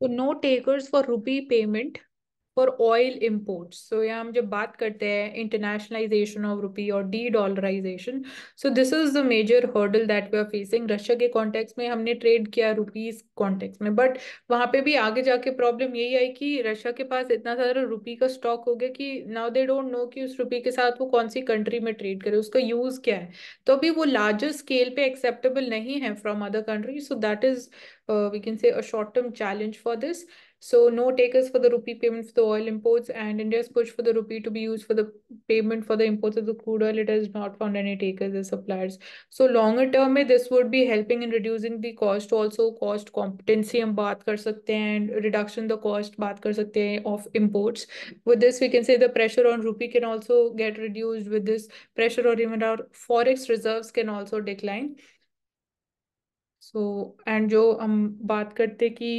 तो no takers for rupee payment for oil imports. So यहाँ हम जब बात करते हैं इंटरनेशनलाइजेशन ऑफ रुपी और de dollarisation, so this is the major hurdle that we are facing. Russia के कॉन्टेक्स्ट में हमने ट्रेड किया रुपीज कॉन्टेक्स्ट में, बट वहां पे भी आगे जाके प्रॉब्लम यही आई कि रशिया के पास इतना सारा रुपी का स्टॉक हो गया कि नाउ दे डोंट नो कि उस रुपी के साथ वो कौन सी कंट्री में ट्रेड करे, उसका यूज क्या है। तो अभी वो लार्जर स्केल पे एक्सेप्टेबल नहीं है from other country, so that is we can say a short term challenge for this. So no takers for the rupee payment for the oil imports, and India's push for the rupee to be used for the payment for the imports of the crude oil, it has not found any takers as suppliers. So longer term में this would be helping in reducing the cost, also cost competency हम बात कर सकते हैं, and reduction the cost बात कर सकते हैं of imports. With this we can say the pressure on rupee can also get reduced. With this pressure, or even our forex reserves can also decline. So and जो हम बात करते कि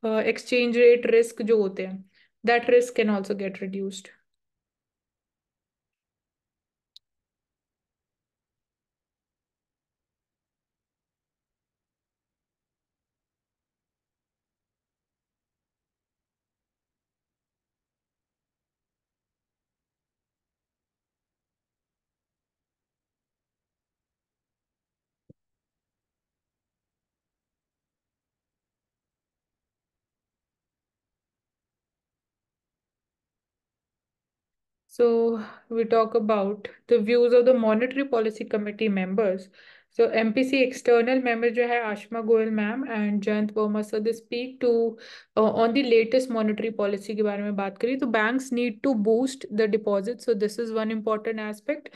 exchange rate risk जो होते हैं, that risk can also get reduced. So we talk about the views of the Monetary Policy Committee members. So MPC external member जो है Ashima Goyal ma'am and Jayant Varma sir, they speak to on the latest monetary policy के बारे में बात करी. तो banks need to boost the deposit, so this is one important aspect.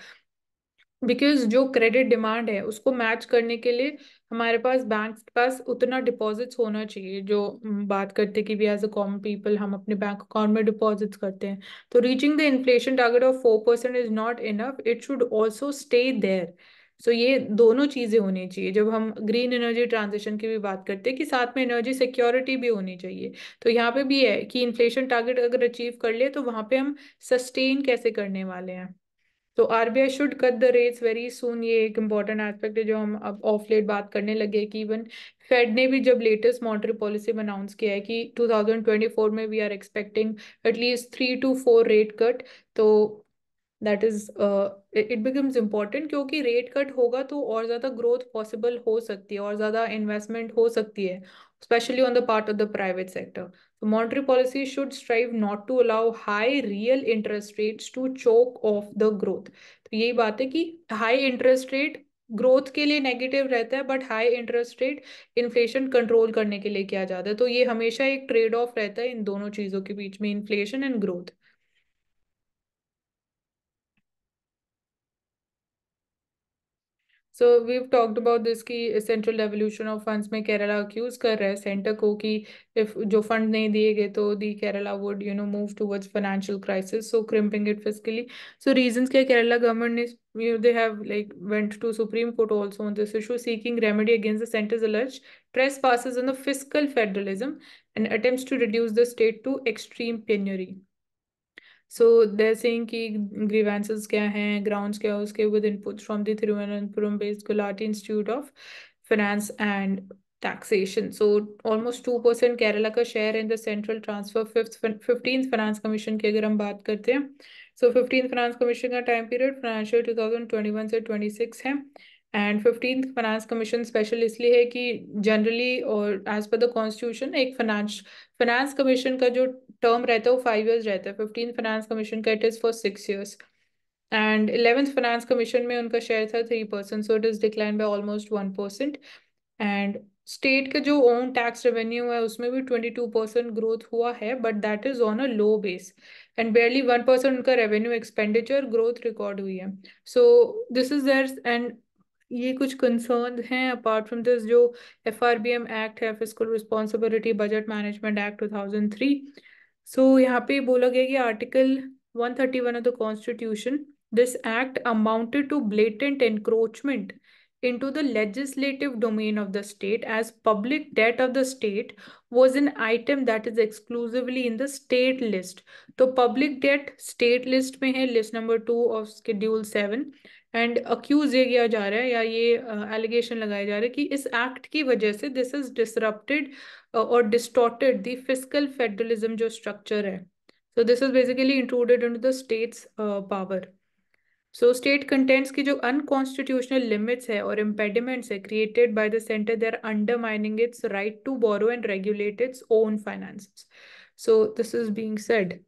Because जो credit demand है उसको मैच करने के लिए हमारे पास बैंक के पास उतना डिपॉजिट्स होना चाहिए. जो बात करते कि भी एज अ कॉमन पीपल हम अपने बैंक अकाउंट में डिपॉजिट्स करते हैं, तो reaching the inflation target of 4% is not enough, it should also stay there. So ये दोनों चीजें होनी चाहिए. जब हम ग्रीन एनर्जी ट्रांजिशन की भी बात करते हैं कि साथ में एनर्जी सिक्योरिटी भी होनी चाहिए, तो यहाँ पे भी है कि इन्फ्लेशन टारगेट अगर अचीव कर ले तो वहां पे हम सस्टेन कैसे करने वाले हैं. तो RBI should cut the rates very soon, ये एक इम्पॉर्टेंट एस्पेक्ट है जो हम अब ऑफ लेट बात करने लगे कि इवन फेड ने भी जब लेटेस्ट मॉनेटरी पॉलिसी में अनाउंस किया है कि 2024 में we are expecting at least 3 to 4 rate cut. तो that is it becomes important क्योंकि रेट कट होगा तो और ज़्यादा ग्रोथ पॉसिबल हो सकती है और ज़्यादा इन्वेस्टमेंट हो सकती है, especially on the part of the private sector. So monetary policy should strive not to allow high real interest rates to choke off the growth. तो यही बात है कि हाई इंटरेस्ट रेट ग्रोथ के लिए नेगेटिव रहता है, but high interest rate inflation control करने के लिए किया जाता है. तो ये हमेशा एक ट्रेड ऑफ रहता है इन दोनों चीज़ों के बीच में, inflation and growth. So we've talked about this कि सेंट्रल डेवल्यूशन ऑफ फंड्स में केरला अक्यूज कर रहा है सेंटर को कि इफ जो फंड नहीं दिए गए तो the Kerala would move towards financial crisis, so crimping it fiscally. So reasons क्या, केरला गवर्नमेंट ने they have like went to Supreme Court also on this issue seeking remedy against the center's alleged trespasses on the fiscal federalism and attempts to reduce the state to extreme penury. So they're saying कि grievances क्या हैं, grounds क्या है उसके, with inputs from the Thiruvananthapuram based Gulati Institute of Finance and Taxation. So almost 2% Kerala का share in the central transfer fifth 15th finance commission की अगर हम बात करते हैं. सो 15th फाइनेंस कमीशन का टाइम पीरियड फाइनेंशियल 2021 से 26 है. And 15th finance commission special इसलिए है कि जनरली और एज पर द कॉन्स्टिट्यूशन एक फाइनेंस कमीशन का जो टर्म रहता है वो 5 years रहता है. 15th फाइनेंस कमीशन का it is for 6 years. And 11th finance commission में उनका शेयर था 3%, so it is decline by almost 1%. And state का जो ओन टैक्स रेवेन्यू है उसमें भी 22% ग्रोथ हुआ है, but that is on a low base. And barely 1% उनका रेवेन्यू एक्सपेंडिचर ग्रोथ रिकॉर्ड हुई है. So this is there. And ये कुछ कंसर्न हैं अपार्ट फ्रॉम दिस. जो FRBM एक्ट है, fiscal responsibility budget management act 2003. So यहाँ पे बोला गया कि article 131 of the constitution, this act amounted to blatant encroachment into the legislative domain of the state, as public debt of the state was an item that is exclusively in the state list. तो public debt state list में है, list number 2 of schedule 7. And accused ये किया जा रहा है या ये एलिगेशन लगाया जा रहा है कि इस एक्ट की वजह से दिस इज डिसरप्टेड और डिस्टॉर्टेड द फिस्कल फेडरलिज्म जो स्ट्रक्चर है. So this is basically included in the states power. So state contents की जो अनकॉन्स्टिट्यूशनल लिमिट्स है और इम्पेडिमेंट्स है created by the centre, they are undermining its right to borrow and regulate its own finances. So this is being said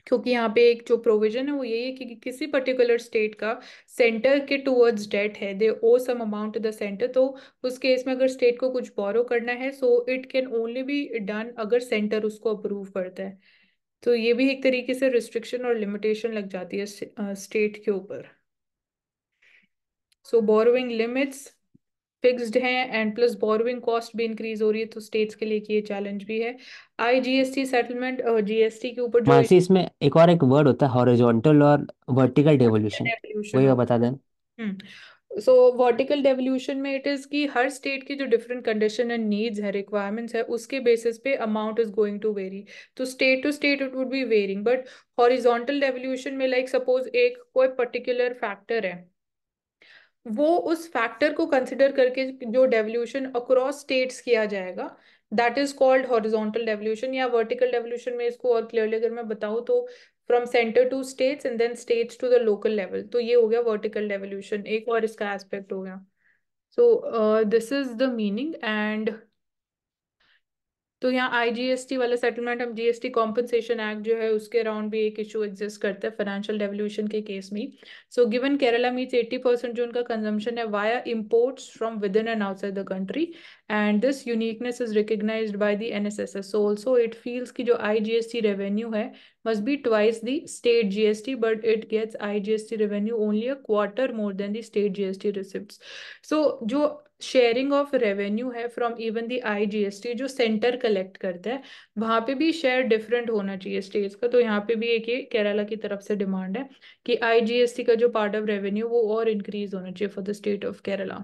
क्योंकि यहाँ पे एक जो प्रोविजन है वो यही है कि किसी पर्टिकुलर स्टेट का सेंटर के टुवर्ड्स डेट है, they owe some amount to the centre. तो उस केस में अगर स्टेट को कुछ बोरो करना है so it can only be done अगर सेंटर उसको अप्रूव करता है. तो ये भी एक तरीके से रिस्ट्रिक्शन और लिमिटेशन लग जाती है स्टेट के ऊपर. सो बोरोइंग लिमिट्स फिक्स्ड हैं एंड प्लस बोरोइंग कॉस्ट भी इंक्रीज हो रही है, तो स्टेट्स के लिए कि ये चैलेंज भी है. आईजीएसटी सेटलमेंट, जीएसटी के ऊपर जो मानसी, इसमें एक और एक वर्ड होता है हॉरिजॉन्टल और वर्टिकल डेवोल्यूशन, डेवल्यूशन वही हो. आप बता दें। सो वर्टिकल डेवल्यूशन में इट इज कि हर स्टेट की जो डिफरेंट कंडीशन एंड नीड्स है, रिक्वायरमेंट्स है, उसके बेसिस पे amount is going to vary. तो state to state it would be varying. But horizontal devolution में लाइक सपोज एक कोई पर्टिकुलर फैक्टर है, वो उस फैक्टर को कंसिडर करके जो डेवल्यूशन अक्रॉस स्टेट्स किया जाएगा, that is called horizontal devolution. या वर्टिकल डेवल्यूशन में इसको और क्लियरली अगर मैं बताऊं तो from centre to states and then states to the local level, तो ये हो गया वर्टिकल डेवल्यूशन, एक और इसका एस्पेक्ट हो गया. सो this is the meaning. And तो यहाँ आईजीएसटी वाला सेटलमेंट, हम जीएसटी कॉम्पनसेशन एक्ट जो है उसके अराउंड भी एक इशू एग्जिस्ट करता है फाइनेंशियल डेवल्यूशन के केस में. सो गिवन केरला मीट्स 80% जो उनका कंजम्पशन है via imports from within and outside the country, and this uniqueness is recognised by the NSSS. So also it feels कि जो आईजीएसटी रेवेन्यू है must be twice the state GST, but it gets IGST revenue only a quarter more than the state GST receipts. So जो sharing of revenue है from even the IGST जो centre collect करता है, वहां पे भी share different होना चाहिए स्टेट्स का. तो यहाँ पे भी एक ये केरला की तरफ से डिमांड है कि आईजीएसटी का जो पार्ट ऑफ रेवेन्यू वो और इंक्रीज होना चाहिए for the state of Kerala.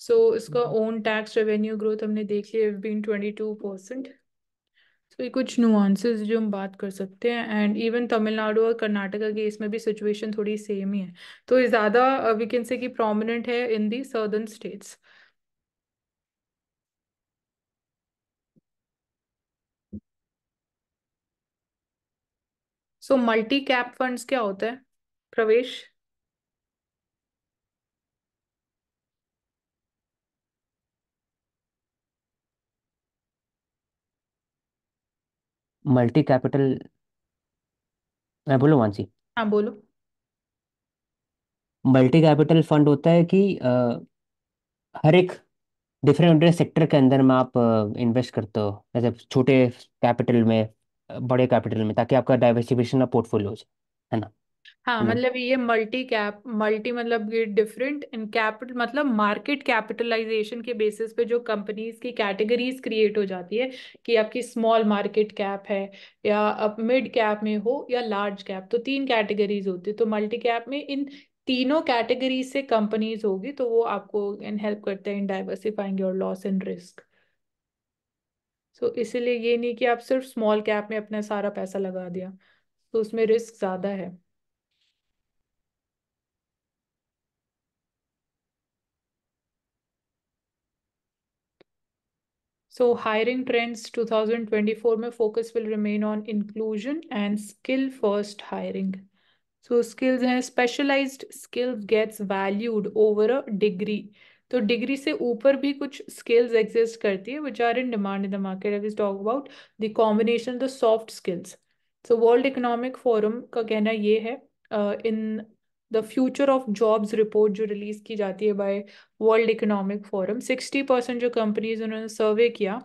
So इसका ओन टैक्स रेवेन्यू ग्रोथ हमने देख लिया, बीन 22%. तो ये कुछ नुआंसेस जो हम बात कर सकते हैं. एंड इवन तमिलनाडु और कर्नाटका के इसमें भी सिचुएशन थोड़ी सेम ही है. तो ये ज़्यादा वी कैन से कि प्रोमिनेंट है in the southern states. So multi cap funds क्या होता है, प्रवेश? मल्टी कैपिटल, मैं बोलूँ मानसी? हाँ बोलो. मल्टी कैपिटल फंड होता है कि हर एक डिफरेंट डिफरेंट सेक्टर के अंदर में आप इन्वेस्ट करते हो, जैसे छोटे कैपिटल में, बड़े कैपिटल में, ताकि आपका डाइवर्सिफिकेशन ऑफ पोर्टफोलियो हो जाए, है ना? हाँ हम्म। मतलब ये मल्टी कैप, मल्टी मतलब ये डिफरेंट इन कैपिटल मतलब मार्केट कैपिटलाइजेशन के बेसिस पे जो कंपनीज की कैटेगरीज क्रिएट हो जाती है कि आपकी स्मॉल मार्केट कैप है या अब मिड कैप में हो या लार्ज कैप, तो तीन कैटेगरीज होती है. तो मल्टी कैप में इन तीनों कैटेगरीज से कंपनीज होगी, तो वो आपको इन हेल्प करते हैं in diversifying your loss and risk. So इसीलिए ये नहीं कि आप सिर्फ स्मॉल कैप में अपना सारा पैसा लगा दिया, तो उसमें रिस्क ज्यादा है. So hiring trends 2024 में focus will remain on inclusion and skill first hiring. So skills हैं, specialized skills gets valued over a degree. तो डिग्री से ऊपर भी कुछ स्किल्स एग्जिस्ट करती है which are in demand in the market. I will talk about the combination the soft skills. So world economic forum का कहना ये है in the future of jobs report जो रिलीज की जाती है बाय वर्ल्ड इकोनॉमिक फोरम, 60% जो companies उन्होंने सर्वे किया,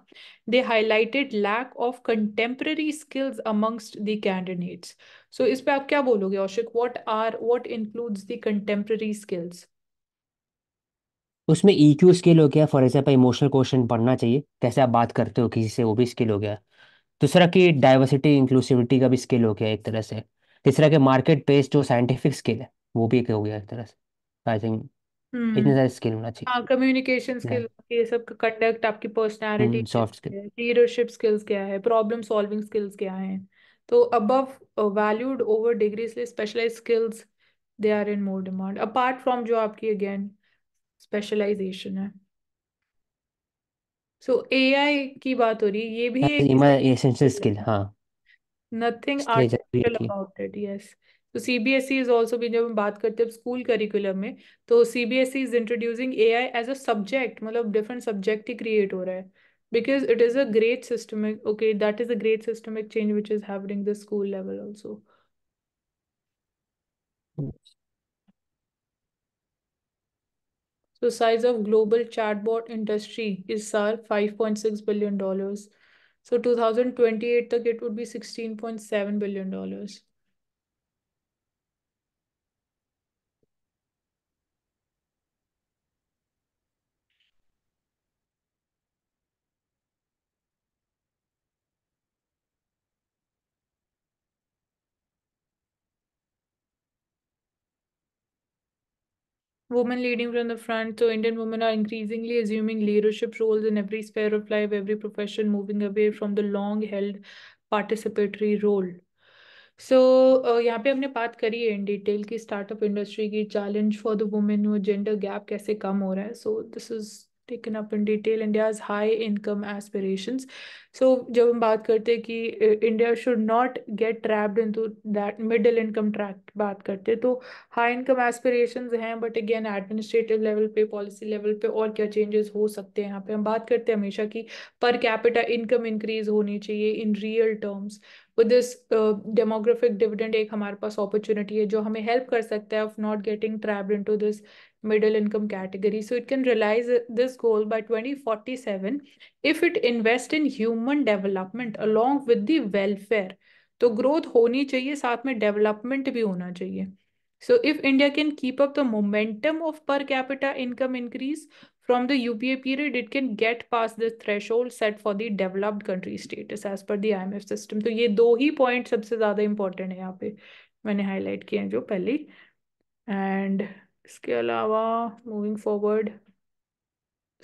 they highlighted lack of contemporary skills amongst the candidates. So इस पे आप क्या बोलोगे Aushik, what includes the contemporary skills? उसमें ईक्यू स्किल हो गया, फॉर एग्जाम्पल इमोशनल क्वेश्चन पढ़ना चाहिए, कैसे आप बात करते हो किसी से, वो भी स्किल हो गया। दूसरा कि डाइवर्सिटी इंक्लूसिविटी का भी स्किल हो गया एक तरह से। तीसरा कि मार्केट बेस्ड जो साइंटिफिक स्किल है वो भी एक हो गया एक तरह से। आई थिंक हम्म. इतने सारे स्किल होना चाहिए। हाँ कम्युनिकेशन स्किल, ये सब कंडक्ट, आपकी personality, soft skill. Leadership skills क्या है, प्रॉब्लम सॉल्विंग स्किल्स क्या है, तो above valued over डिग्री, इसलिए specialise skills they are in more demand, apart from जो आपकी अगेन स्पेशलाइजेशन है। सो एआई की बात हो रही है, ये भी एक एसेंशियल स्किल, हाँ। नथिंग इसलिए जरूरी है आर्टिफिशियल कि अबाउट इट, यस। तो सीबीएसई इज ऑल्सो भी, जब हम बात करते हैं स्कूल करिकुलम में, तो CBSE is introducing AI as a subject, मतलब डिफरेंट सब्जेक्ट ही क्रिएट हो रहा है, because it is a great systemic, okay, that is a great systemic change which is happening the school level also. So size of global chatbot industry is SAR $5.6 billion. So 2028 तक it would be $16.7 billion. Women leading from the front. So Indian women are increasingly assuming leadership roles in every sphere of life, every profession, moving away from the long held participatory role. सो यहाँ पे हमने बात करी है in detail की startup industry की, challenge for the women, वो gender gap कैसे कम हो रहा है। So this is taken up in detail, India's high income aspirations. So जब हम बात करते हैं कि India should not get trapped into that middle income track, बात करते हैं तो हाई इनकम एस्पिरेशंस हैं, बट अगेन एडमिनिस्ट्रेटिव लेवल पे, पॉलिसी लेवल पे और क्या चेंजेस हो सकते हैं। यहाँ पे हम बात करते हैं हमेशा कि पर कैपिटा इनकम इंक्रीज होनी चाहिए in real terms. With this demographic dividend एक हमारे पास अपॉर्चुनिटी है जो हमें हेल्प कर सकता है of not getting trapped into this middle income category. So it can realize this goal by 2047 if it invest in human development along with the welfare. तो growth होनी चाहिए, साथ में डेवलपमेंट भी होना चाहिए। So if India can keep up the momentum of per capita income increase from the UPA period, it can get past the threshold set for the developed country status as per the IMF system. तो ये दो ही point सबसे ज्यादा important है यहाँ पे, मैंने highlight किए हैं जो पहले। एंड इसके अलावा moving forward,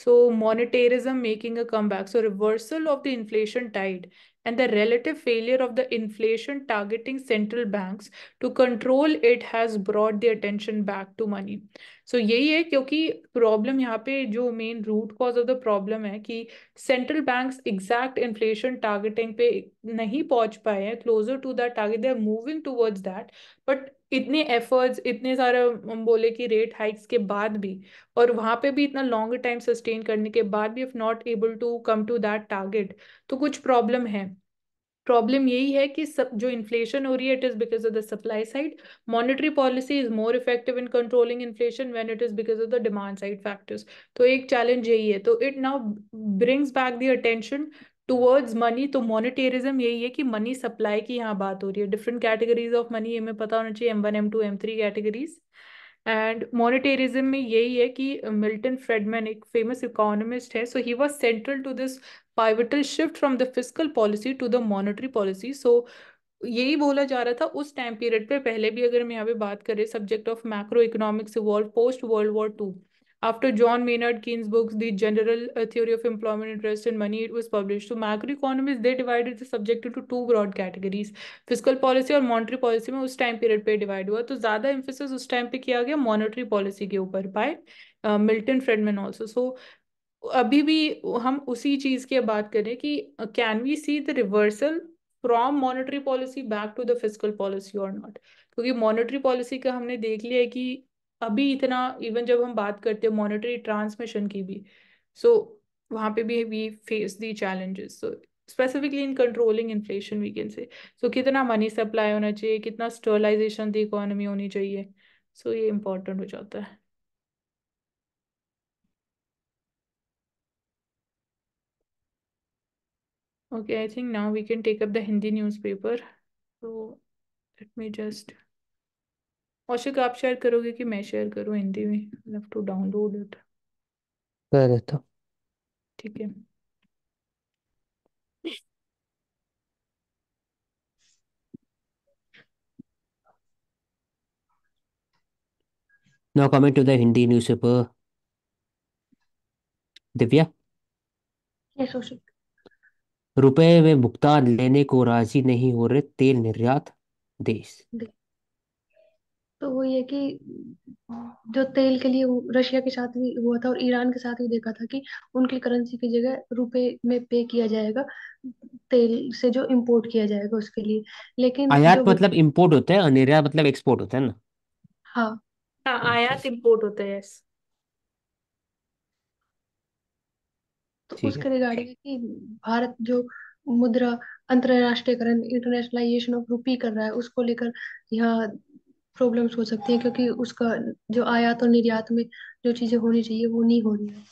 so monetarism making a comeback. So reversal of the inflation tide and the relative failure of the inflation targeting central banks to control it has brought the attention back to money. So यही है, क्योंकि problem यहाँ पे जो main root cause of the problem है कि central banks exact inflation targeting पे नहीं पहुंच पाए हैं, closer to that target, they are moving towards that, but इतने एफर्ट्स, इतने सारे हम बोले कि रेट हाइक्स के बाद भी, और वहां पे भी इतना लॉन्ग टाइम सस्टेन करने के बाद भी if not able to come to that target, तो कुछ प्रॉब्लम है। प्रॉब्लम यही है कि सब जो इन्फ्लेशन हो रही है, it is because of the supply side. Monetary policy is more effective in controlling inflation when it is because of the demand side factors. तो एक चैलेंज यही है, तो it now brings back the attention towards money. तो मॉनेटेरिज्म यही है कि money supply की यहाँ बात हो रही है, डिफरेंट कैटेगरीज ऑफ मनी हमें पता होना चाहिए, M1 M2 M3 categories. And मॉनेटेरिज्म में यही है कि मिल्टन फ्रेडमैन एक फेमस इकोनॉमिस्ट है, so he was central to this pivotal shift from the fiscal policy to the monetary policy. So यही बोला जा रहा था उस टाइम पीरियड पे। पहले भी अगर हम यहाँ पे बात करें, subject of macro economics evolve post world war two, after John Maynard Keynes' books, The General Theory of Employment, Interest and Money, it was published. So macroeconomists, they divided the subject into two broad categories, physical policy और monetary policy में उस time period पे divide हुआ। तो ज्यादा emphasis उस time पे किया गया मॉनेटरी पॉलिसी के ऊपर by Milton Friedman also. So अभी भी हम उसी चीज की बात करें कि can we see the reversal from monetary policy back to the fiscal policy और नॉट, क्योंकि मॉनेटरी पॉलिसी का हमने देख लिया है कि अभी इतना, इवन जब हम बात करते हैं मॉनेटरी ट्रांसमिशन की भी, सो वहां पे भी we face the challenges. So specifically in controlling inflation we can say, so कितना मनी सप्लाई होना चाहिए, कितना स्टरलाइजेशन दी इकोनॉमी होनी चाहिए, सो ये इंपॉर्टेंट हो जाता है। Okay, I think now we can take up the Hindi newspaper. So let me just, औशिक आप शेयर करोगे कि मैं शेयर करूँ हिंदी में? I have to download it. कर देता हूँ। ठीक है। Now coming to the Hindi newspaper, Divya. Yes, Oshik. रुपए में भुगतान लेने को राजी नहीं हो रहे तेल निर्यात देश। दे- तो वो ये कि जो तेल के लिए रशिया के साथ भी हुआ था और ईरान के साथ भी देखा था कि उनकी करेंसी की जगह रुपए में पे किया जाएगा, तेल से जो इंपोर्ट किया जाएगा उसके लिए। लेकिन जो आयात मतलब इंपोर्ट होता है और निर्यात मतलब एक्सपोर्ट होता है ना। हाँ, हाँ, आयात इम्पोर्ट होता है, यस। तो ठीक है। उसके रिगार्डिंग है कि भारत जो मुद्रा अंतरराष्ट्रीयकरण, इंटरनेशनलाइजेशन ऑफ रूपी कर रहा है, उसको लेकर यहाँ प्रॉब्लम्स हो सकती हैं, क्योंकि उसका जो आयात और निर्यात में जो चीजें होनी चाहिए वो नहीं हो रही है।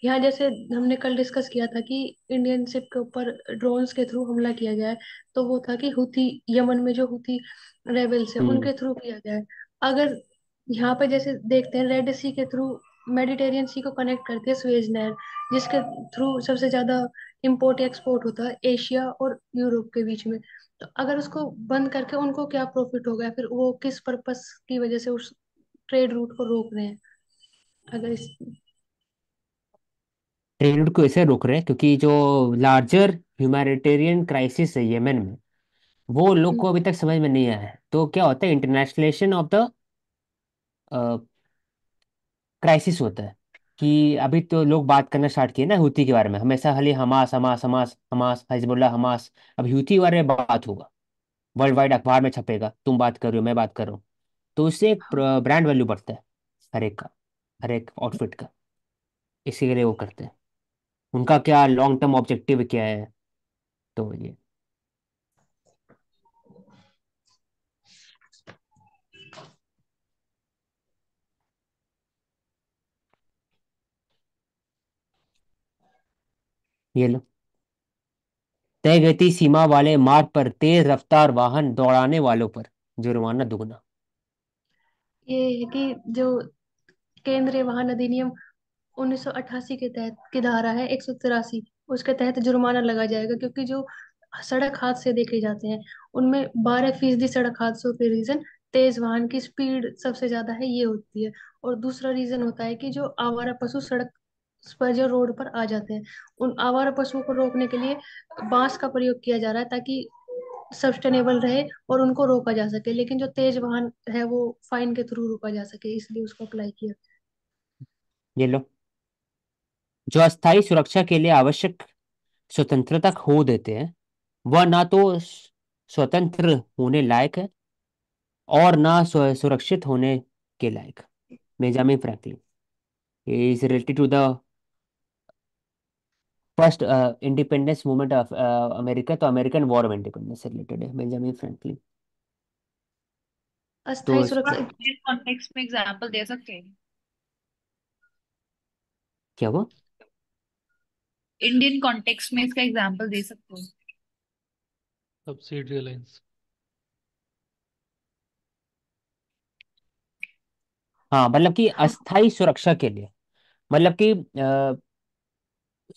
यहाँ जैसे हमने कल डिस्कस किया था कि इंडियन शिप के ऊपर ड्रोन्स के थ्रू हमला किया गया है, तो वो था कि हुथी, यमन में जो हुथी रेबल्स है हम्म। उनके थ्रू किया गया है। अगर यहाँ पे जैसे देखते हैं रेड सी के थ्रू मेडिटेरियन सी को कनेक्ट करती है स्वेज नहर, जिसके थ्रू सबसे ज्यादा इंपोर्ट एक्सपोर्ट होता है एशिया और यूरोप के बीच में। तो अगर उसको बंद करके उनको क्या प्रॉफिट होगा, फिर वो किस पर्पस की वजह से उस ट्रेड रूट को रोक रहे हैं? अगर इस ट्रेड को ऐसे रोक रहे हैं क्योंकि जो लार्जर ह्यूमैनिटेरियन क्राइसिस है यमन में, वो लोग को हम्म, अभी तक समझ में नहीं आया है। तो क्या होता है, इंटरनेशनलाइजेशन ऑफ द क्राइसिस होता है कि अभी तो लोग बात करना स्टार्ट किए ना हूती के बारे में, हमेशा खाली Hamas Hamas Hamas Hamas Hezbollah Hamas. अब हूती के बारे में बात होगा, वर्ल्ड वाइड अखबार में छपेगा, तुम बात कर रहे हो मैं बात कर रहा हूँ। तो उससे एक हाँ। ब्रांड वैल्यू बढ़ता है हर एक का, हर एक आउटफिट का। इसी के लिए वो करते हैं। उनका क्या लॉन्ग टर्म ऑब्जेक्टिव क्या है, तो ये लो। तय गति सीमा वाले मार्ग पर तेज रफ्तार वाहन दौड़ाने वालों पर जुर्माना दुगना। ये है कि जो केंद्रीय वाहन अधिनियम 1988 के तहत की धारा है 183, उसके तहत जुर्माना लगा जाएगा, क्योंकि जो सड़क हादसे देखे जाते हैं उनमें 12% सड़क हादसों के रीजन तेज वाहन की स्पीड सबसे ज्यादा है, ये होती है। और दूसरा रीजन होता है कि जो आवारा पशु सड़क पर जो रोड पर आ जाते हैं, उन आवारा पशुओं को रोकने के लिए बांस का प्रयोग किया जा रहा है, ताकि सस्टेनेबल रहे और उनको रोका जा सके। लेकिन जो तेज वाहन है वो फाइन के थ्रू रोका जा सके, इसलिए उसको अप्लाई किया। ये लो। जो अस्थायी सुरक्षा के लिए आवश्यक स्वतंत्रता खो देते हैं, वह ना तो स्वतंत्र होने लायक है और ना सुरक्षित होने के लायक। Benjamin Franklin is related to the first independence movement of America. तो अमेरिकन वॉर ऑफ इंडिपेंडेंस से रिलेटेड है बेंजामिन फ्रैंकलिन। तो अस्थायी इसको सुरक्षा। इंडियन कॉन्टेक्स्ट में एग्जांपल दे सकते हैं? क्या हुआ? इंडियन कॉन्टेक्स्ट में इसका एग्जांपल दे सकते हैं? Subsidy alliance. हाँ, मतलब कि हाँ, अस्थायी सुरक्षा के लिए, मतलब कि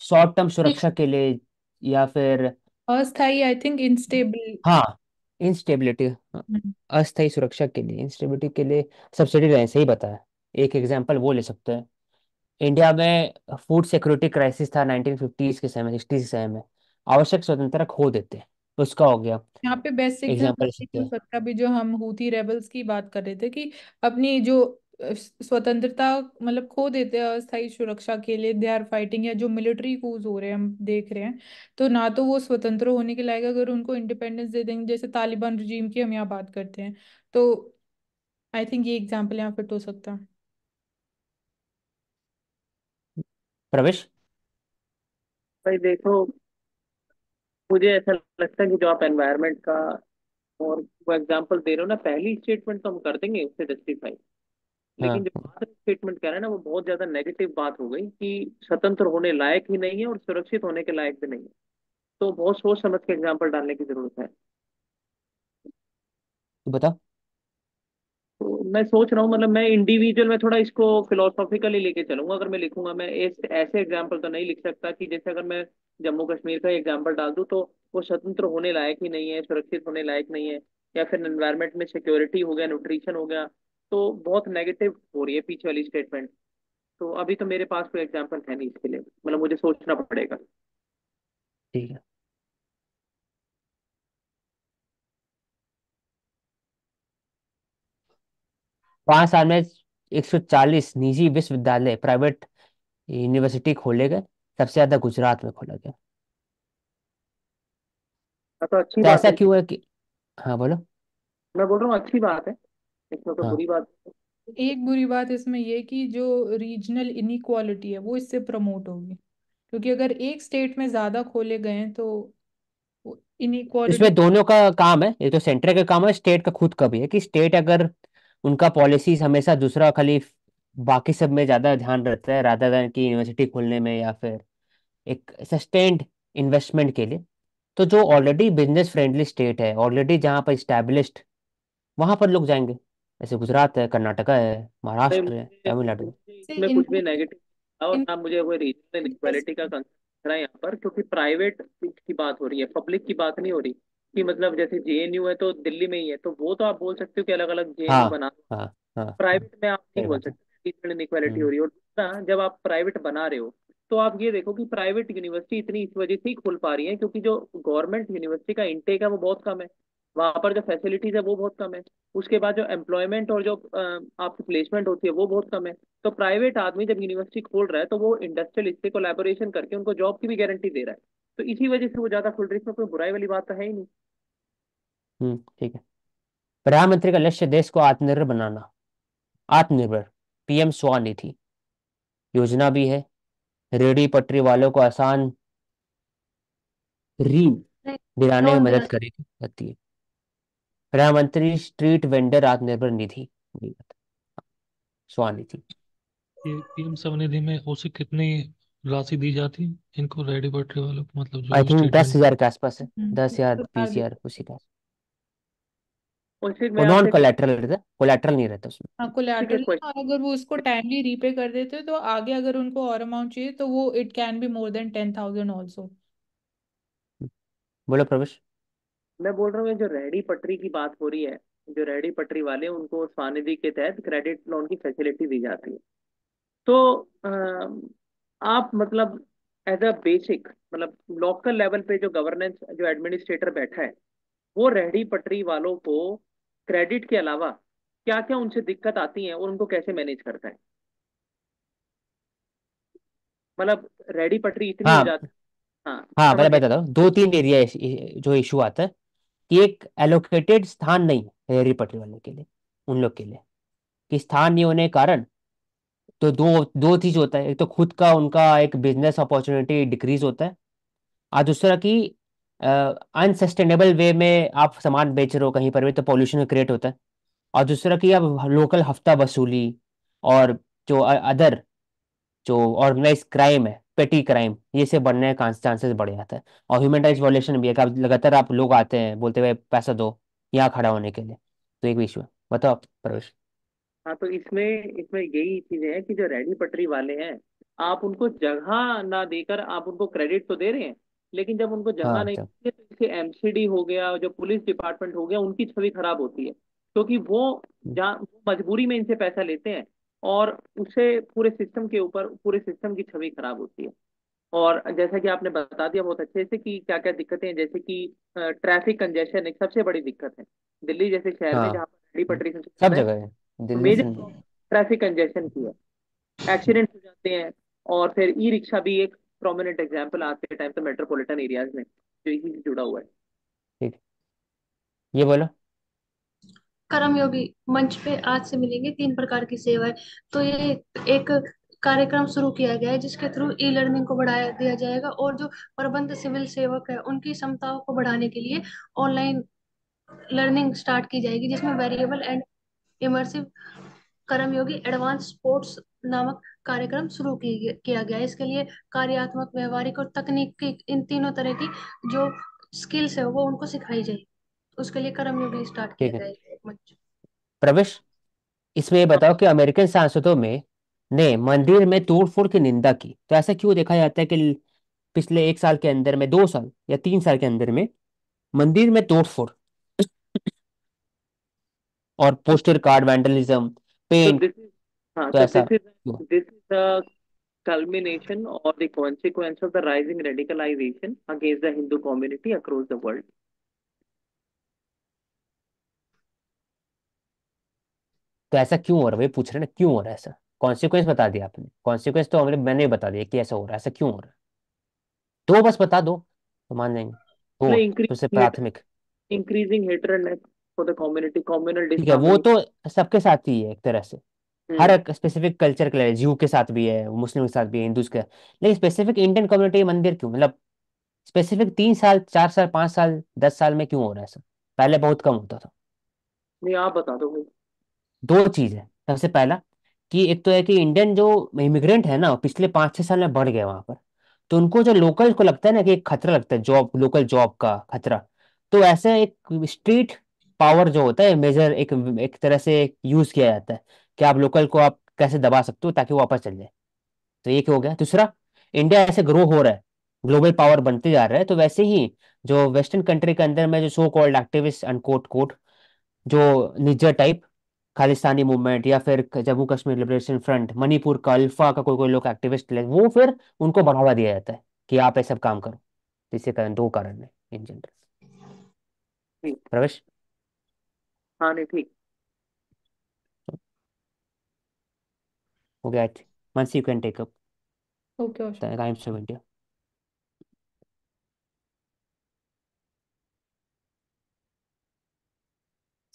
शॉर्ट टर्म सुरक्षा के लिए, या फिर अस्थाई, आई थिंक इंस्टेबल। हाँ इंस्टेबिलिटी, अस्थायी सुरक्षा के लिए, इंस्टेबिलिटी के लिए सब्सिडी लाइन सही बताया। एक एग्जांपल वो ले सकते हैं। इंडिया में फूड सिक्योरिटी क्राइसिस था 1950s के समय, 60s के समय में, आवश्यक स्वतंत्रता खो देते हैं, उसका हो गया यहाँ पे बेस्ट एग्जांपल एग्जांपल ले सकते हो हैं। सकता है अभी जो हम हूथी रेबल्स की बात कर रहे थे कि अपनी जो स्वतंत्रता मतलब खो देते हैं अस्थायी सुरक्षा के लिए, दे आर फाइटिंग, या जो मिलिट्री कूज हो रहे हैं हम देख रहे हैं, तो ना तो वो स्वतंत्र होने के लायक, अगर उनको इंडिपेंडेंस दे देंगे जैसे तालिबान रजीम की हम यहाँ बात करते हैं, तो आई थिंक ये एग्जाम्पल यहाँ फिट हो सकता है। प्रवेश। भाई देखो, मुझे ऐसा लगता है कि जो आप एनवायरनमेंट का और वो एग्जांपल दे रहे हो ना, पहली स्टेटमेंट तो हम कर देंगे उससे जस्टिफाई। लेकिन जो हाँ, बाद में स्टेटमेंट कह रहे हैं ना, वो बहुत ज्यादा नेगेटिव बात हो गई कि स्वतंत्र होने लायक ही नहीं है और सुरक्षित होने के लायक भी नहीं है। तो बहुत सोच समझ के एग्जाम्पल डालने की जरूरत है। तो बताओ। तो मैं सोच रहा हूँ, मतलब मैं इंडिविजुअल में थोड़ा इसको फिलोसॉफिकली लेके चलूंगा। अगर मैं लिखूंगा, मैं ऐसे एग्जाम्पल तो नहीं लिख सकता कि जैसे अगर मैं जम्मू कश्मीर का एग्जाम्पल डाल दूँ तो वो स्वतंत्र होने लायक ही नहीं है, सुरक्षित होने लायक नहीं है। या फिर एनवायरनमेंट में सिक्योरिटी हो गया, न्यूट्रिशन हो गया, तो बहुत नेगेटिव हो रही है पीछे वाली स्टेटमेंट। तो अभी तो मेरे पास कोई एग्जाम्पल है नहीं इसके लिए, मतलब मुझे सोचना पड़ेगा। ठीक है। 5 साल में 140 निजी विश्वविद्यालय, प्राइवेट यूनिवर्सिटी खोले गए। सबसे ज्यादा गुजरात में खोला गया। हाँ, तो अच्छी तो बात ऐसा है। क्यों है कि, हाँ बोलो। मैं बोल रहा हूँ अच्छी बात है, इसमें तो हाँ, बुरी बात नहीं। एक बुरी बात इसमें ये कि जो रीजनल इनइक्वालिटी है वो इससे प्रमोट होगी, क्योंकि अगर एक स्टेट में ज्यादा खोले गए हैं तो इनइक्वालिटी। इसमें दोनों का काम है, ये तो सेंटर का काम है, स्टेट का खुद का भी है। कि स्टेट अगर उनका पॉलिसीज हमेशा दूसरा खाली बाकी सब में ज्यादा ध्यान रखता है रादर देन कि यूनिवर्सिटी खोलने में या फिर एक सस्टेन्ड इन्वेस्टमेंट के लिए, तो जो ऑलरेडी बिजनेस फ्रेंडली स्टेट है, ऑलरेडी जहाँ पर स्टैब्लिश्ड, वहां पर लोग जाएंगे। जैसे गुजरात है, कर्नाटका है, नहीं, महाराष्ट्र है, मुझे तमिलनाडु है। मुझे से इसमें कुछ भी नेगेटिव और इन ना मुझे वो रीजनल इनक्वालिटी का कंसर्न दिख रहा है यहाँ पर, क्योंकि प्राइवेट की बात हो रही है, पब्लिक की बात नहीं हो रही। कि मतलब जैसे जेएनयू है तो दिल्ली में ही है, तो वो तो आप बोल सकते हो कि अलग अलग जेएनयू हाँ बना दो। हाँ हाँ हाँ, प्राइवेट में आप नहीं सही बोल बात है। सकते रीजनल इनक्वालिटी हो हम्म रही है। और दूसरा, जब आप प्राइवेट बना रहे हो तो आप ये देखो कि प्राइवेट यूनिवर्सिटी इतनी इस वजह से ही खुल पा रही है क्योंकि जो गवर्नमेंट यूनिवर्सिटी का इंटेक है वो बहुत कम है। वहां पर जो फैसिलिटीज है वो बहुत कम है। उसके बाद जो एम्प्लॉयमेंट और जो आपकी प्लेसमेंट होती है वो बहुत कम है। तो प्राइवेट आदमी जब यूनिवर्सिटी खोल रहा है तो वो इंडस्ट्रियल इससे कोलैबोरेशन करके उनको जॉब की भी गारंटी दे रहा है। तो इसी वजह से वो ज्यादा खुल रही है, इसमें कोई बुराई वाली बात तो है ही नहीं। ठीक है। प्रधानमंत्री का लक्ष्य देश को आत्मनिर्भर बनाना। आत्मनिर्भर, पीएम स्वनिधि योजना भी है। रेहड़ी पटरी वालों को आसान ऋण दिलाने में लोन दिला मदद करेगी करती है। प्रधानमंत्री स्ट्रीट वेंडर आत्मनिर्भर निधि, स्वनिधि। ये पीएम स्वनिधि में उसे कितनी राशि दी जाती है इनको, रेडी बैटरी वालों को, मतलब आई जो थिंक स्टेट दस बैंक। हजार के आसपास है। 10,000 सरकार 20,000 देती उसी का। और फिर वो मैं नॉन आपसे कोलेटरल रहता है, कोलेटरल नहीं रहता उसमें। हाँ ठीक है कोलैटरल, क्वेश्चन। और अगर वो उसको टाइमली रीपे कर देते तो आगे अगर उनको और अमाउंट चाहिए तो वो it can be more than 10,000 also. बोलो प्रवेश। मैं बोल रहा हूँ ये जो रेहड़ी पटरी की बात हो रही है, जो रेहड़ी पटरी वाले हैं, उनको स्वानिधि के तहत क्रेडिट लोन की फैसिलिटी दी जाती है। तो आप मतलब एज अ बेसिक मतलब लोकल लेवल पे जो गवर्नेंस जो एडमिनिस्ट्रेटर बैठा है वो रेहड़ी पटरी वालों को क्रेडिट के अलावा क्या क्या उनसे दिक्कत आती है और उनको कैसे मैनेज करता है। मतलब रेहड़ी पटरी इतनी हो हाँ जाती है। हाँ, हाँ, समझ मैं गए। बताता हूँ। 2-3 एरिया जो इशू आता है कि एक एलोकेटेड स्थान नहीं है रेहड़ी पटरी वाले के लिए, उन लोग के लिए। कि स्थान नहीं होने के कारण तो दो दो चीज होता है। एक तो खुद का उनका एक बिजनेस अपॉर्चुनिटी डिक्रीज होता है, और दूसरा कि अनसस्टेनेबल वे में आप सामान बेच रहे हो कहीं पर भी, तो पॉल्यूशन क्रिएट होता है। और दूसरा कि अब लोकल हफ्ता वसूली और जो अदर जो ऑर्गेनाइज क्राइम है, पेटी क्राइम, ये से बढ़ने का चांसेस बढ़ जाता है। और ह्यूमन राइट्स वायलेशन भी है कि आप लगातार आप लोग आते हैं बोलते हुए पैसा दो यहाँ खड़ा होने के लिए। तो एक भी इशू है। बताओ आप प्रवेश। हाँ, तो इसमें इसमें यही चीजें हैं कि जो रेहड़ी पटरी वाले हैं, आप उनको जगह ना देकर आप उनको क्रेडिट तो दे रहे हैं, लेकिन जब उनको जगह हाँ नहीं तो मिलती है, तो इससे एमसीडी हो गया, जो पुलिस डिपार्टमेंट हो गया, उनकी छवि खराब होती है क्योंकि वो जहाँ वो मजबूरी में इनसे पैसा लेते हैं और उससे पूरे सिस्टम के ऊपर पूरे सिस्टम की छवि खराब होती है। और जैसा कि आपने बता दिया बहुत अच्छे से कि क्या क्या दिक्कतें हैं, जैसे कि ट्रैफिक कंजेशन एक सबसे बड़ी दिक्कत है। दिल्ली जैसे शहर में हाँ, जहाँ पर रेहड़ी पटरी सबसे सब ज्यादा है, जगह है, तो दिल्ली मेजर से। ट्रैफिक कंजेशन की है, एक्सीडेंट हो जाते हैं। और फिर ई रिक्शा भी एक प्रोमिनेंट एग्जाम्पल आज के टाइम पे मेट्रोपॉलिटन एरियाज में जो इसी से जुड़ा हुआ है। ठीक, ये बोलो। कर्मयोगी मंच पे आज से मिलेंगे 3 प्रकार की सेवाएं। तो ये एक कार्यक्रम शुरू किया गया है जिसके थ्रू ई लर्निंग को बढ़ाया दिया जाएगा, और जो प्रबंध सिविल सेवक है उनकी क्षमताओं को बढ़ाने के लिए ऑनलाइन लर्निंग स्टार्ट की जाएगी, जिसमें variable and immersive Karmayogi advance sports नामक कार्यक्रम शुरू किया गया है। इसके लिए कार्यात्मक, व्यवहारिक और तकनीकी, इन तीनों तरह की जो स्किल्स है वो उनको सिखाई जाएगी। उसके लिए कर्मयोगी स्टार्ट किया ठीक है जाएगा एक मंच। प्रवेश, इसमें ये हाँ, बताओ कि अमेरिकन सांसदों में ने मंदिर में तोड़फोड़ की निंदा की। तो ऐसा क्यों देखा जाता है कि पिछले 1 साल के अंदर में, 2 साल या 3 साल के अंदर में मंदिर में तोड़फोड़ और पोस्टर कार्ड वैंडलिज्म, तो पेंट, दिस इज हाँ, तो तो ऐसा क्यों? This is the culmination or the consequence of the rising radicalization against the Hindu community across the world. तो ऐसा क्यों हो रहा है, वही पूछ रहे हैं ना, क्यों हो रहा है ऐसा? कॉन्सिक्वेंस बता दिया आपने, कॉन्सिक्वेंस तो मैंने बता दिया कि ऐसा हो रहा है, ऐसा क्यों हो रहा है। दो बस बता दो तो मान जाएंगे। दो मतलब सबसे प्राथमिक। Increasing hatredness for the community, communal ठीक है, वो डिसहार्मनी। तो सबके साथ ही है एक तरह से। हर हम्म। एक स्पेसिफिक कल्चर के लिए, जू के साथ भी है, मुस्लिम के साथ भी है, हिंदूज के। लेकिन स्पेसिफिक इंडियन कम्युनिटी मंदिर क्यों, मतलब स्पेसिफिक 3 साल 4 साल 5 साल 10 साल में क्यों हो रहा है सब? पहले बहुत कम होता था। नहीं, आप बता दो भाई। दो चीज है। सबसे पहला कि एक तो है कि इंडियन जो इमिग्रेंट है ना, पिछले 5 6 साल में बढ़ गए वहां पर। तो उनको जो लोकल को लगता है ना कि एक खतरा लगता है, जॉब, लोकल जॉब का खतरा। तो ऐसे एक स्ट्रीट पावर जो होता है मेजर, एक एक तरह से यूज किया जाता है कि आप लोकल को आप कैसे दबा सकते हो ताकि वो वापस चल जाए। तो एक हो गया। दूसरा, इंडिया ऐसे ग्रो हो रहा है, ग्लोबल पावर बनते जा रहा है, तो वैसे ही जो वेस्टर्न कंट्री के अंदर में जो so called activist unquote quote, जो निज्जर टाइप, खालिस्तानी मूवमेंट या फिर जम्मू कश्मीर लिबरेशन फ्रंट, मणिपुर का अल्फा का कोई कोई लोग एक्टिविस्ट ले, वो फिर उनको बढ़ावा दिया जाता है कि आप ये सब काम करो। तो इसके कारण दो कारण है इन जनरल। ठीक। प्रवेश। हाँ, नहीं, ठीक। हो गया। Months you can take up okay Ashok. Times of India.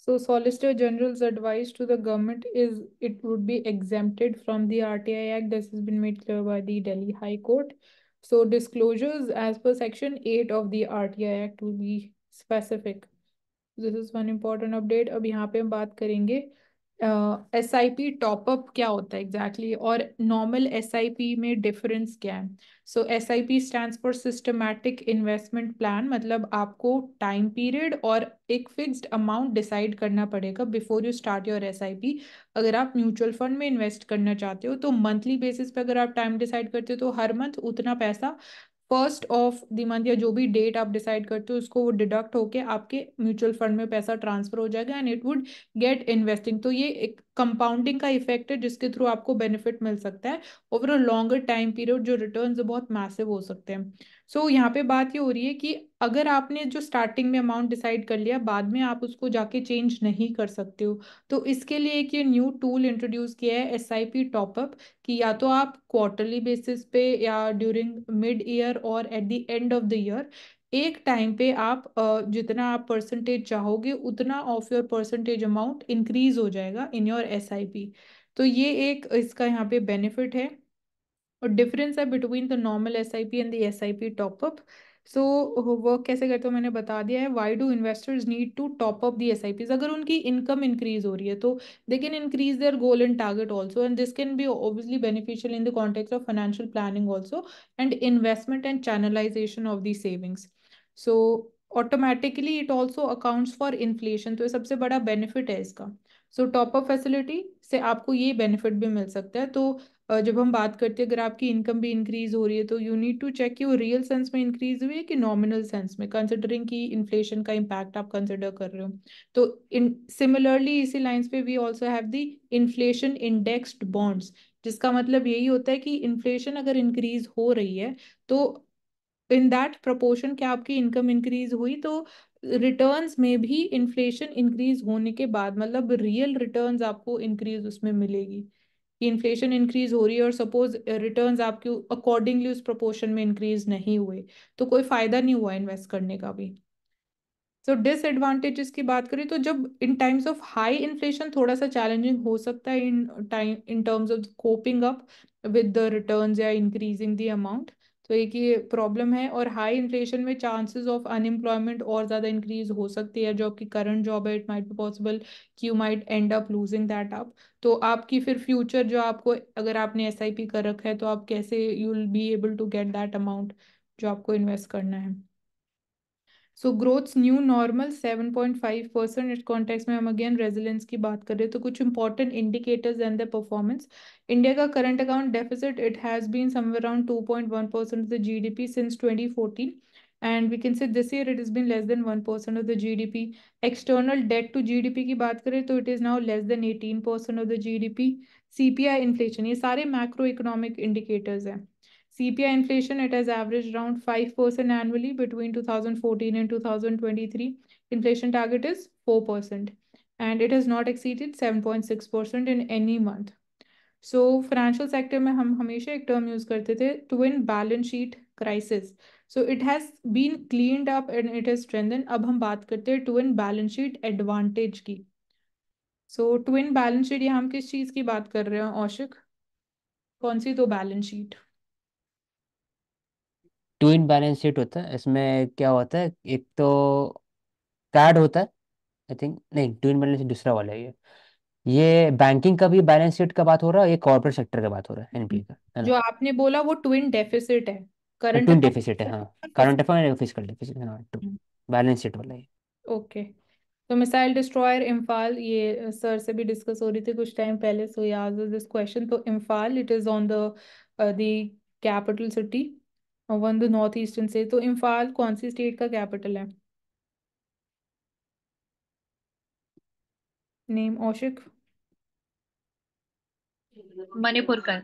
So Solicitor General's advice to the government is it would be exempted from the RTI Act. This has been made clear by the Delhi High Court. So disclosures as per Section 8 of the RTI Act will be specific. This is one important update. अब यहाँ पे हम बात करेंगे SIP top up क्या होता है exactly और नॉर्मल SIP में डिफरेंस क्या है। सो SIP stands for systematic investment plan, मतलब आपको टाइम पीरियड और एक फिक्स्ड अमाउंट डिसाइड करना पड़ेगा before you start your SIP। अगर आप म्यूचुअल फंड में इन्वेस्ट करना चाहते हो तो मंथली बेसिस पे अगर आप टाइम डिसाइड करते हो तो हर मंथ उतना पैसा फर्स्ट ऑफ द मंथ या जो भी डेट आप डिसाइड करते हो उसको वो डिडक्ट होके आपके म्यूचुअल फंड में पैसा ट्रांसफर हो जाएगा and it would get investing. तो ये एक कंपाउंडिंग का इफेक्ट है जिसके थ्रू आपको बेनिफिट मिल सकता है over a longer time period, जो रिटर्न्स बहुत मैसिव हो सकते हैं। सो यहाँ पे बात ये हो रही है कि अगर आपने जो स्टार्टिंग में अमाउंट डिसाइड कर लिया बाद में आप उसको जाके चेंज नहीं कर सकते हो, तो इसके लिए एक ये न्यू टूल इंट्रोड्यूस किया है SIP टॉपअप, कि या तो आप क्वार्टरली बेसिस पे या ड्यूरिंग मिड ईयर और at the end of the year एक टाइम पे आप जितना आप परसेंटेज चाहोगे उतना of your percentage amount increase हो जाएगा इन योर SIP। तो ये एक इसका यहाँ पे बेनिफिट है और डिफरेंस है between the normal SIP and the SIP top up. So work कैसे करते हो मैंने बता दिया है। Why do investors need to top up the SIPs? अगर उनकी इनकम इंक्रीज हो रही है तो they can increase their goal and target also and this can be obviously beneficial in the context of financial planning also and investment and channelization of the savings. So automatically it also accounts for inflation, तो ये सबसे बड़ा benefit है इसका। So top up facility से आपको ये benefit भी मिल सकता है। तो जब हम बात करते हैं अगर आपकी इनकम भी इंक्रीज हो रही है तो यू नीड टू चेक कि वो रियल सेंस में इंक्रीज हुई है कि नॉमिनल सेंस में, कंसिडरिंग कि इन्फ्लेशन का इम्पैक्ट आप कंसिडर कर रहे हो। तो इन सिमिलरली इसी लाइंस पे we also have the inflation indexed bonds, जिसका मतलब यही होता है कि इन्फ्लेशन अगर इंक्रीज हो रही है तो इन दैट प्रोपोर्शन क्या आपकी इनकम इंक्रीज हुई तो रिटर्न्स में भी इन्फ्लेशन इंक्रीज होने के बाद मतलब रियल रिटर्न्स आपको इंक्रीज उसमें मिलेगी। कि इन्फ्लेशन इंक्रीज हो रही है और सपोज रिटर्न्स आपके अकॉर्डिंगली उस प्रोपोर्शन में इंक्रीज नहीं हुए तो कोई फायदा नहीं हुआ इन्वेस्ट करने का भी। सो डिसएडवांटेजेस की बात करें तो जब इन टाइम्स ऑफ हाई इन्फ्लेशन थोड़ा सा चैलेंजिंग हो सकता है in time in terms of coping up with the returns या इंक्रीजिंग द अमाउंट। तो एक ये प्रॉब्लम है और हाई इन्फ्लेशन में चांसेस ऑफ अनएम्प्लॉयमेंट और ज़्यादा इंक्रीज हो सकती है। जो आपकी करंट जॉब है इट माइट बी पॉसिबल कि you might and up losing that up. तो आपकी फिर फ्यूचर जो आपको अगर आपने SIP कर रखा है तो आप कैसे you will be able to get that amount जो आपको इन्वेस्ट करना है। So growth's new normal 7.5%। इस कॉन्टेक्स्ट में हम अगेन रेजिलेंस की बात कर रहे हैं तो कुछ important indicators and the performance. India का current account deficit it has been somewhere around 2.1% of the GDP since 2014 and we can say this year it is been less than 1% of the GDP। External debt to GDP की बात करें तो it is now less than 18% of the GDP। CPI inflation, ये सारे macro economic indicators हैं। CPI inflation, it has averaged around 5% annually between 2014 and 2023. Inflation target is 4%. and it has not exceeded 7.6% in any month. So financial sector में हम हमेशा एक term use करते थे, twin balance sheet crisis. So it has been cleaned up and it has strengthen. अब हम बात करते हैं ट्विन बैलेंस शीट एडवांटेज की. सो ट्विन बैलेंस शीट, ये हम किस चीज की बात कर रहे हैं औशिक? कौन सी तो balance sheet? Twin balance sheet होता है, इसमें क्या होता है, एक तो कार्ड होता है, आई थिंक, नहीं ट्विन बैलेंस शीट दूसरा वाला है ये बैंकिंग का भी बैलेंस शीट का बात हो रहा है, ये कॉर्पोरेट सेक्टर का बात हो रहा है, एनपीए का, है जो ना? आपने बोला वो ट्विन डेफिसिट है. करंट ट्विन डेफिसिट है, हाँ. Account. Current account physical deficit, हाँ, बैलेंस शीट वाला है. ओके. तो मिसाइल डिस्ट्रॉयर इम्फाल, ये सर से भी डिस्कस हो रही थी कुछ टाइम पहले, सो याद दिस क्वेश्चन. तो Imphal, it is on the capital city, one the north eastern से. तो इम्फाल कौन सी स्टेट का कैपिटल है? नेम औशिक. मणिपुर का है।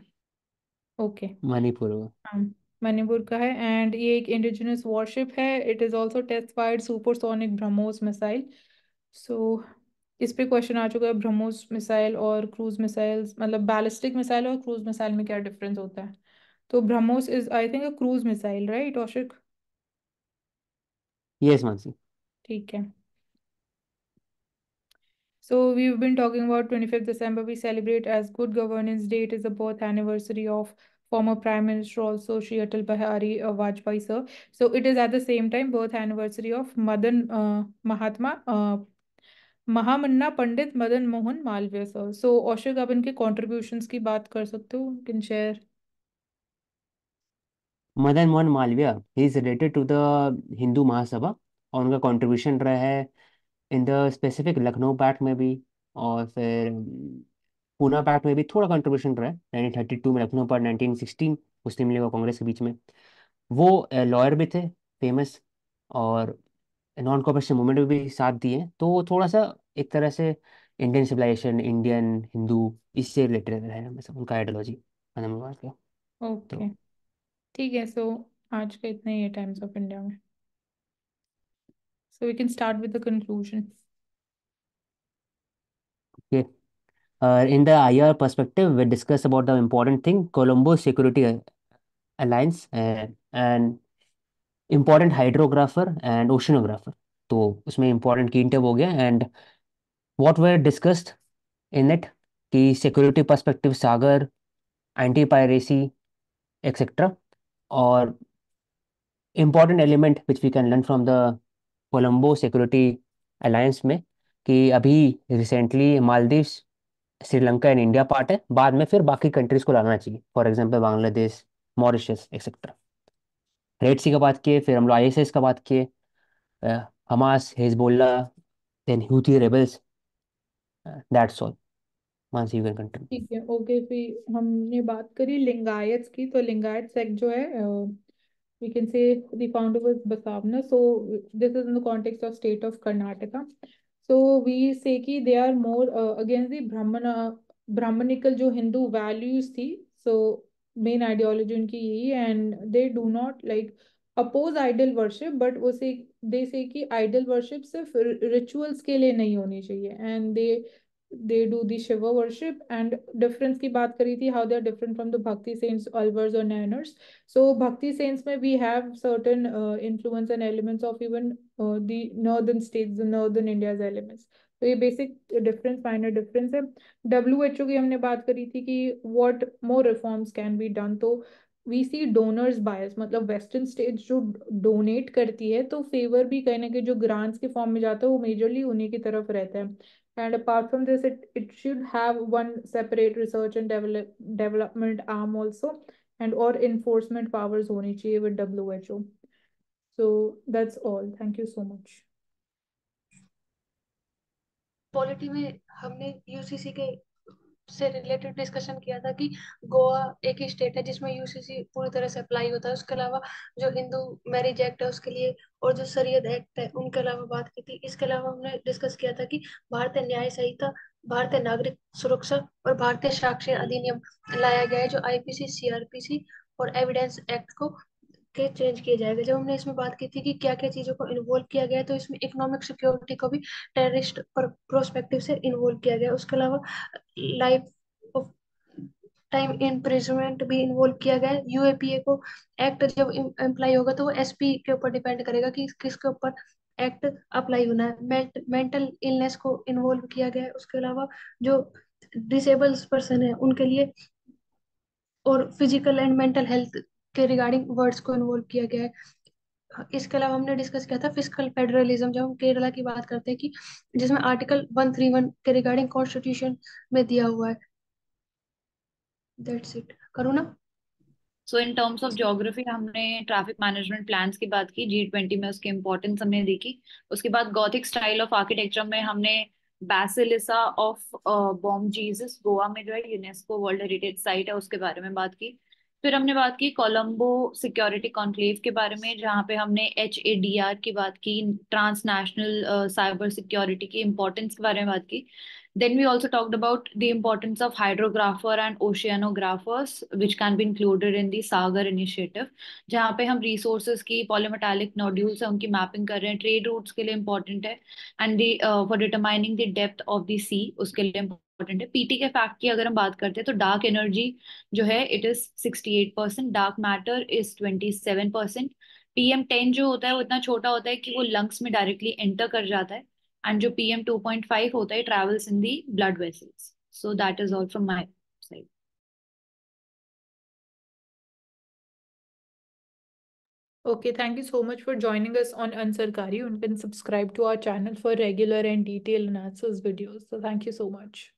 ओके. मणिपुर. हाँ, मणिपुर का है. एंड ये एक इंडिजिनस वॉरशिप है. It is also test fired supersonic BrahMos missile. So इस पे क्वेश्चन आ चुका है, ब्रह्मोस मिसाइल और क्रूज मिसाइल्स, मतलब बैलिस्टिक मिसाइल और क्रूज मिसाइल में क्या डिफरेंस होता है? तो BrahMos is I think a cruise missile, right Aushik? Yes Mansi. ठीक है. So we've been talking about 25th December. We celebrate as Good Governance Day. It is the birth anniversary of former Prime Minister also Shri Atal Bihari Vajpayee sir. So it is at the same time birth anniversary of Mahatma Mahamana Pandit Madan Mohan Malviya sir. So Aushik, आप इनके contributions की बात कर सकते हो, can share. Madan Mohan Malviya, he is related to the Hindu Mahasabha, और उनका contribution रहा है in the specific Lucknow pact में भी, और फिर पूना पैक्ट में भी थोड़ा कंट्रीब्यूशन रहा है 1932 में लखनऊ पर, 1916 मुस्लिम लीग और कांग्रेस के बीच में. वो लॉयर भी थे, फेमस, और नॉन कॉपरेशन मूवमेंट में भी साथ दिए, तो वो थोड़ा सा एक तरह से इंडियन सिविलाइजेशन, इंडियन हिंदू, इससे रिलेटेड है हमेशा उनका आइडियोलॉजी, मदन मोहन का. ओके. तो ठीक है. सो आज का इतना ही है टाइम्स ऑफ इंडिया में. So we can start with the conclusion. ये in the IR perspective, we discuss about the important thing, Colombo Security Alliance, and important hydrographer and oceanographer. तो उसमें important key इंटर हो गया, and what were discussed in it कि security perspective सागर, anti piracy, etc. और important element which we can learn from the Colombo Security Alliance में कि अभी recently Maldives, Sri Lanka and India part है, बाद में फिर बाकी कंट्रीज को लाना चाहिए, for example Bangladesh, Mauritius etcetera. Red Sea का बात किए, फिर हम लोग आईएसएस का बात किए, Hamas, Hezbollah, then Houthi rebels. That's all. Mansi you can continue. ठीक है. ओके. फिर हमने बात करी लिंगायत की. तो लिंगायत सेक्ट जो है, we can say the founder was Basavana. So this is in the context of state of Karnataka. So we say कि they are more against the Brahmanical जो Hindu values थी. So main ideology उनकी यही है, and they do not like oppose idol worship, but वो से they say कि idol worship सिर्फ rituals के लिए नहीं होनी चाहिए, and they do the Shiva worship. And difference की बात करी थी, how they are different from the Bhakti saints, Alvars or Nainars. So Bhakti saints में we have certain influence and elements of even the northern states, the northern India's elements. तो ये basic difference, minor difference है. WHO की हमने बात करी थी कि what more reforms can be done. तो we see donors bias, मतलब western states जो donate करती है तो favor भी कहीं ना कहीं जो grants के form में जाता है वो majorly उन्हीं की तरफ रहता है. And apart from this, it should have one separate research and development arm also, and or enforcement powers होनी चाहिए with WHO. So that's all. Thank you so much. Polity में हमने यूसीसी के से रिलेटेड डिस्कशन किया था कि गोवा एक ही स्टेट है जिसमें यूसीसी पूरी तरह से अप्लाई होता है। उसके अलावा जो हिंदू मैरिज एक्ट है उसके लिए और जो शरीयत एक्ट है उनके अलावा बात की थी। इसके अलावा हमने डिस्कस किया था कि भारतीय न्याय संहिता, भारतीय नागरिक सुरक्षा और भारतीय साक्ष्य अधिनियम लाया गया है जो आईपीसी, सीआरपीसी और एविडेंस एक्ट को के चेंज किया जाएगा। जब हमने इसमें बात की थी कि क्या क्या चीजों को इन्वॉल्व किया गया है, तो इसमें इकोनॉमिक सिक्योरिटी को भी टेररिस्ट प्रोस्पेक्टिव से इन्वॉल्व किया गया है। उसके अलावा लाइफ ऑफ टाइम इम्प्रिजनमेंट भी इन्वॉल्व किया गया है। यूएपीए को एक्ट जब अप्लाई होगा तो वो एसपी के ऊपर डिपेंड करेगा कि किसके ऊपर एक्ट अप्लाई होना है। मेंटल इलनेस को इन्वॉल्व किया गया है। उसके अलावा जो डिसेबल्स पर्सन है उनके लिए, और फिजिकल एंड मेंटल हेल्थ के रिगार्डिंग वर्ड्स को इन्वॉल्व किया गया है। इसके अलावा हमने डिस्कस किया था फिस्कल फेडरलिज्म, जब हम केरला की बात करते हैं कि जिसमें आर्टिकल 131 के रिगार्डिंग कॉन्स्टिट्यूशन में दिया हुआ है। That's it. करूँ ना? सो इन टर्म्स ऑफ ज्योग्राफी हमने ट्रैफिक मैनेजमेंट प्लान्स की बात की, G20 में उसकी इंपॉर्टेंस हमने देखी। उसके बाद गॉथिक स्टाइल ऑफ आर्किटेक्चर में हमने बैसिलिसा ऑफ बॉम जीसस गोवा में जो है यूनेस्को वर्ल्ड हेरिटेज साइट है उसके बारे में बात की। फिर हमने बात की कोलंबो सिक्योरिटी कॉन्क्लेव के बारे में, जहाँ पे हमने HADR की बात की, ट्रांसनेशनल साइबर सिक्योरिटी की इंपॉर्टेंस के बारे में बात की। Then we also talked about the importance of hydrographer and oceanographers, which can be included in the Sagar initiative, जहाँ पे हम resources की polymetallic nodules है उनकी mapping कर रहे हैं, trade routes के लिए important है, and the for determining the depth of the sea उसके लिए important है। PT के fact की अगर हम बात करते हैं तो dark energy जो है it is 68%, dark matter is 27%, PM10 जो होता है वो इतना छोटा होता है कि वो lungs में directly enter कर जाता है, and जो PM2.5 होता है travels in the blood vessels. So that is all from my side. Okay, thank you so much for joining us on Ansarkari. You can subscribe to our channel for regular and detailed analysis videos. So thank you so much.